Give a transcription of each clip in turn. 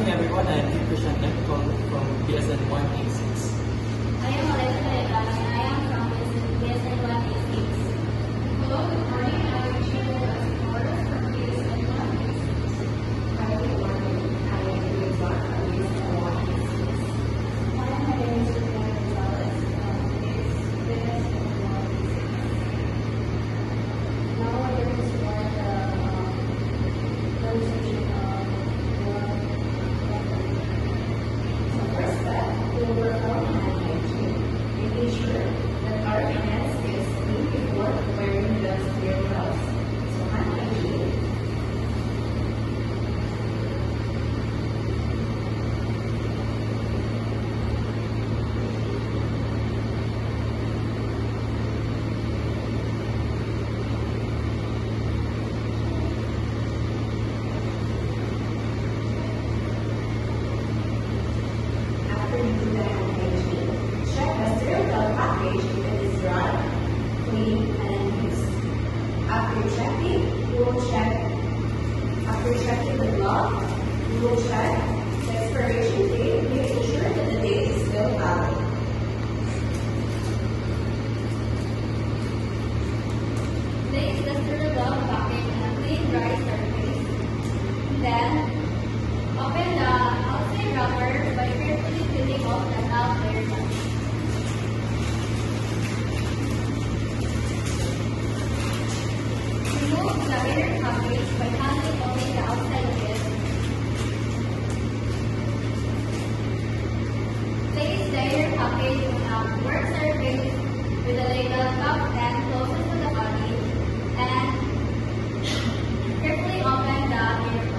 morning, everyone. I am Christian from PSN 186. I am Aleta Callejas and I am from PSN 186. Hello, good morning. I am Cheryl Escobar from PSN 186. Hi, good morning. I am Rizwan from PSN 186. Hi, my name is Juliana Gonzalez from PSN 186. Now we're going to start the presentation of So first step, we'll work on hand hygiene, making sure that our hands is clean before wearing the clear gloves. So hand hygiene. After you do the hand hygiene, check the sterile package if it is dry, clean, and used. After checking the glove, we will check the expiration date, making sure that the date is still valid. Place the sterile glove package on a clean, dry surface. Then, open the outside wrapper by carefully peeling off the top layer. Remove the inner package by handling only the outside of it. Place the inner package on a work surface with the label top and closest to the body, and carefully open the inner package.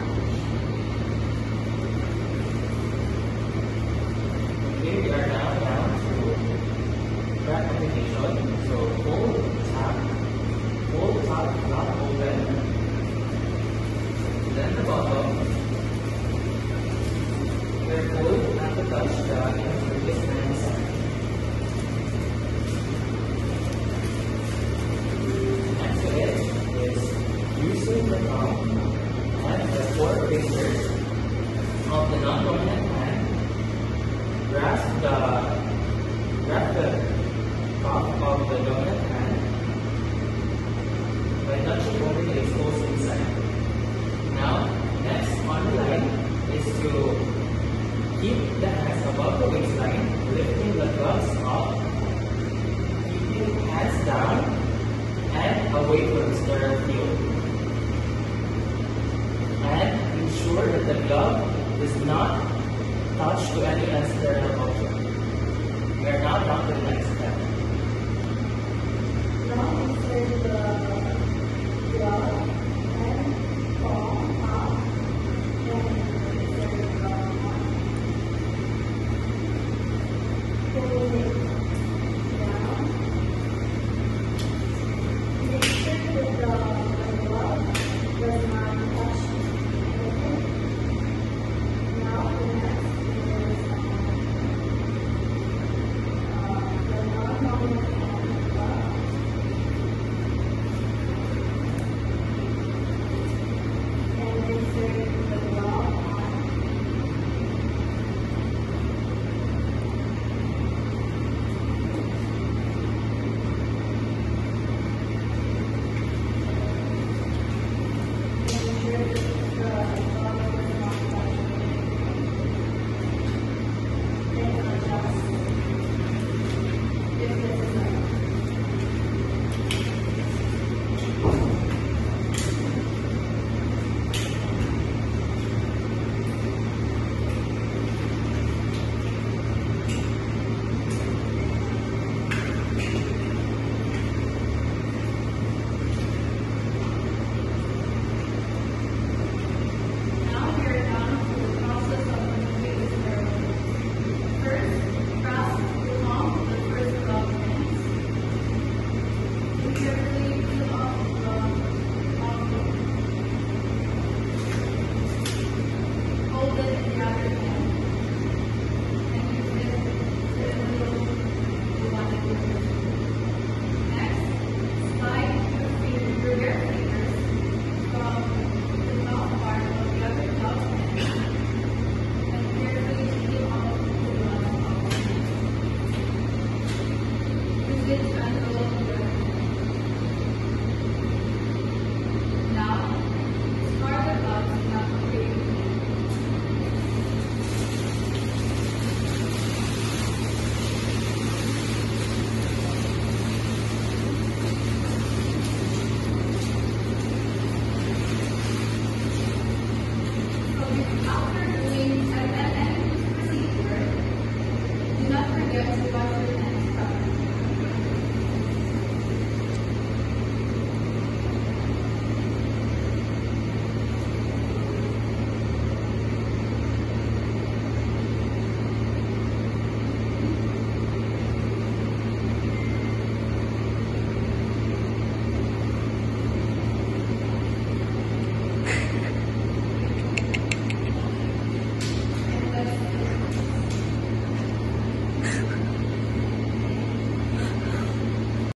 Okay, we are now down to crack application. So hold, tap, flap open. Then the bottom. Careful not to touch the inner surface and inside. Next to it is using the thumb and the 4 fingers of the non-dominant hand. Grasp the top of the dominant hand by touching over the exposed inside. Now, next on the line is to keep the hands above the waistline, lifting the gloves up, keeping hands down and away from the sterile field. And ensure that the glove does not touch to any unsterile object. We are now down to the next step. Now insert the glove and palm up, then insert the glove on. Pull it down. Make sure that the glove does not touch anything. Now the next is the non-dominant hand glove. And insert the glove on. Ensure that the glove does not touch anything. Then adjust if necessary. Now we are down to the process of removing the sterile. First, grasp the palm of the first glove hands. And carefully peel off the glove. Hold it in the other hand.